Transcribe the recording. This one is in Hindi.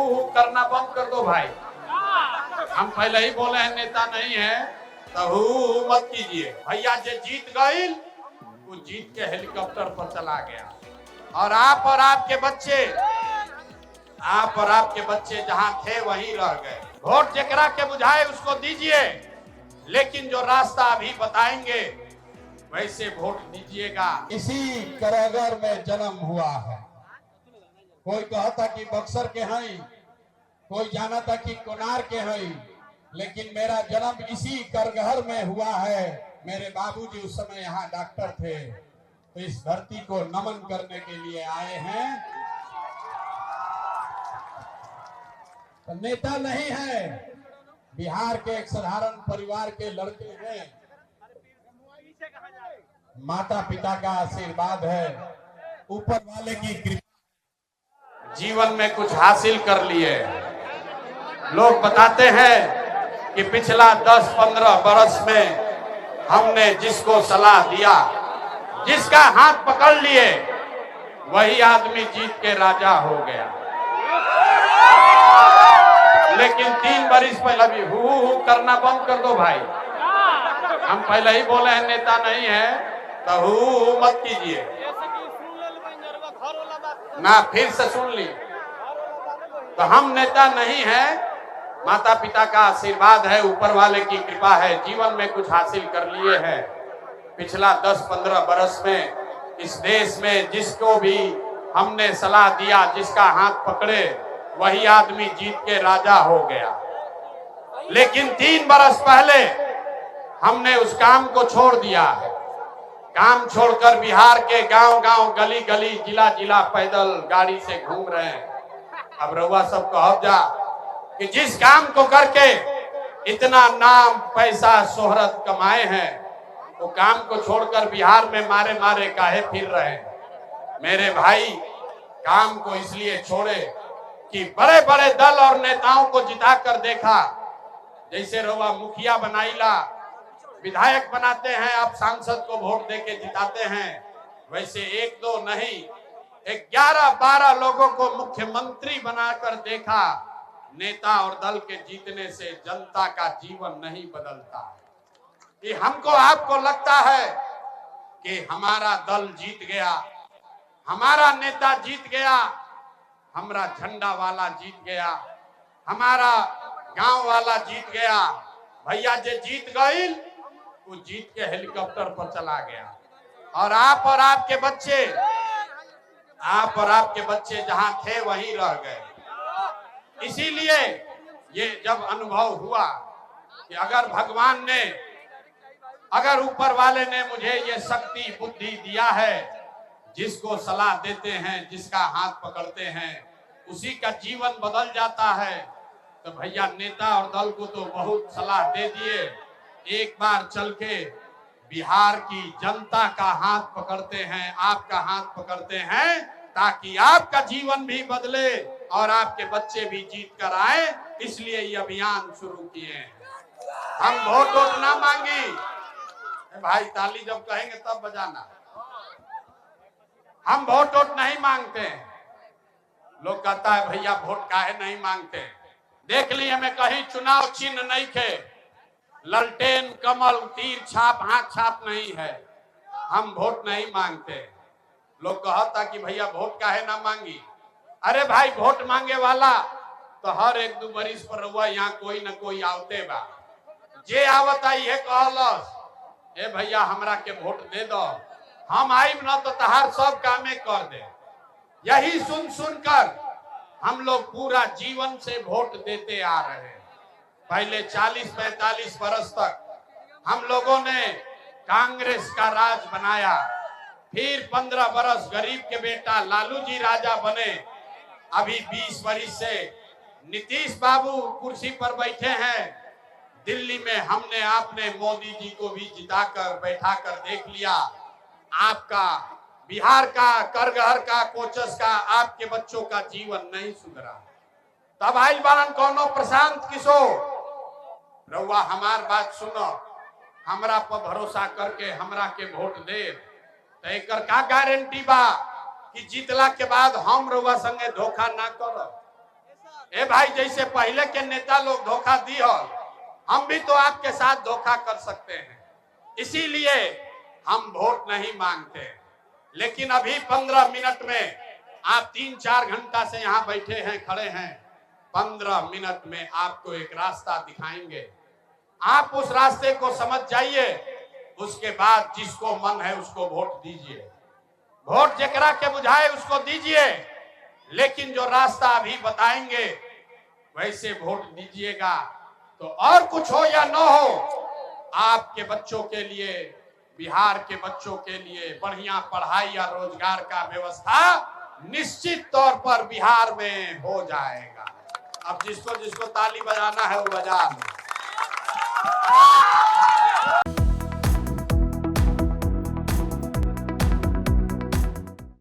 हु करना बंद कर दो भाई। हम पहले ही बोले हैं नेता नहीं है तो हु मत कीजिए। भैया जो जीत गई वो जीत के हेलीकॉप्टर पर चला गया और आप और आपके बच्चे जहां थे वहीं रह गए। वोट जेकरा के बुझाए उसको दीजिए, लेकिन जो रास्ता अभी बताएंगे वैसे वोट दीजिएगा। इसी करागर में जन्म हुआ है। कोई कहता कि बक्सर के हैं, कोई जाना था कि कोनार के हैं, लेकिन मेरा जन्म इसी करगहर में हुआ है। मेरे बाबूजी उस समय यहाँ डॉक्टर थे, तो इस धरती को नमन करने के लिए आए हैं। तो नेता नहीं है, बिहार के एक साधारण परिवार के लड़के हैं। माता पिता का आशीर्वाद है, ऊपर वाले की कृपा। जीवन में कुछ हासिल कर लिए। लोग बताते हैं कि पिछला 10-15 बरस में हमने जिसको सलाह दिया, जिसका हाथ पकड़ लिए, वही आदमी जीत के राजा हो गया। लेकिन 3 बरिस पहले भी हु करना बंद कर दो भाई। हम पहले ही बोले हैं नेता नहीं है तो हु मत कीजिए ना, फिर से सुन ली। तो हम नेता नहीं है, माता पिता का आशीर्वाद है, ऊपर वाले की कृपा है, जीवन में कुछ हासिल कर लिए हैं। पिछला 10-15 बरस में इस देश में जिसको भी हमने सलाह दिया, जिसका हाथ पकड़े, वही आदमी जीत के राजा हो गया। लेकिन 3 बरस पहले हमने उस काम को छोड़ दिया है। काम छोड़कर बिहार के गांव-गांव, गली-गली, जिला-जिला पैदल गाड़ी से घूम रहे हैं। अब रउआ सब कहब जा कि जिस काम को करके इतना नाम, पैसा, शोहरत कमाए हैं, वो काम को छोड़कर बिहार में मारे मारे काहे फिर रहे हैं। मेरे भाई, काम को इसलिए छोड़े कि बड़े बड़े दल और नेताओं को जिता कर देखा। जैसे रउआ मुखिया बनाईला, विधायक बनाते हैं, आप सांसद को वोट देके जिताते हैं, वैसे 1-2 नहीं, 11-12 लोगों को मुख्यमंत्री बनाकर देखा। नेता और दल के जीतने से जनता का जीवन नहीं बदलता। कि हमको आपको लगता है कि हमारा दल जीत गया, हमारा नेता जीत गया, हमारा झंडा वाला जीत गया, हमारा गांव वाला जीत गया। भैया जो जीत गई वो जीत के हेलीकॉप्टर पर चला गया और आप और आपके बच्चे जहां थे वहीं रह गए। इसीलिए ये जब अनुभव हुआ कि अगर ऊपर वाले ने मुझे ये शक्ति बुद्धि दिया है, जिसको सलाह देते हैं, जिसका हाथ पकड़ते हैं, उसी का जीवन बदल जाता है। तो भैया नेता और दल को तो बहुत सलाह दे दिए, एक बार चल के बिहार की जनता का हाथ पकड़ते हैं, आपका हाथ पकड़ते हैं, ताकि आपका जीवन भी बदले और आपके बच्चे भी जीत कर आए। इसलिए ये अभियान शुरू किए हैं। हम वोट ना मांगी भाई, ताली जब कहेंगे तब बजाना। हम वोट नहीं मांगते हैं। लोग कहता है भैया वोट काहे नहीं मांगते। देख लिए हमें कहीं चुनाव चिन्ह नहीं थे, ललटेन, कमल, तीर छाप, हाथ छाप नहीं है। हम वोट नहीं मांगते। लोग कहता कि भैया वोट काहे ना मांगी। अरे भाई, वोट मांगे वाला तो हर 1-2 बरिस पर रउआ यहाँ कोई न कोई आवते बा। जे आवता ये कहलस, ए भैया हमरा के वोट दे दो, हम आइब न तो तहार सब कामे कर दे। यही सुन सुनकर हम लोग पूरा जीवन से वोट देते आ रहे हैं। पहले 40-45 बरस तक हम लोगों ने कांग्रेस का राज बनाया, फिर 15 बरस गरीब के बेटा लालू जी राजा बने। अभी 20 बरस से नीतीश बाबू कुर्सी पर बैठे हैं। दिल्ली में हमने आपने मोदी जी को भी जिताकर बैठाकर देख लिया। आपका बिहार का, करगहर का, कोचस का, आपके बच्चों का जीवन नहीं सुधरा। तब आइल बारन कौनो प्रशांत किशोर, रउआ हमार बात सुनो, हमरा पर भरोसा करके हमरा के वोट दे, तो एकर का गारंटी बा कि जीतला के बाद हम रउआ संगे धोखा ना करब। ए भाई, जैसे पहले के नेता लोग धोखा दी हो, हम भी तो आपके साथ धोखा कर सकते हैं। इसीलिए हम वोट नहीं मांगते। लेकिन अभी 15 मिनट में आप 3-4 घंटा से यहाँ बैठे हैं, खड़े हैं। 15 मिनट में आपको एक रास्ता दिखाएंगे, आप उस रास्ते को समझ जाइए। उसके बाद जिसको मन है उसको वोट दीजिए, वोट जेकरा के बुझाए उसको दीजिए। लेकिन जो रास्ता अभी बताएंगे वैसे वोट दीजिएगा। तो और कुछ हो या न हो, आपके बच्चों के लिए, बिहार के बच्चों के लिए बढ़िया पढ़ाई या रोजगार का व्यवस्था निश्चित तौर पर बिहार में हो जाएगा। अब जिसको जिसको ताली बजाना है वो बजा ले।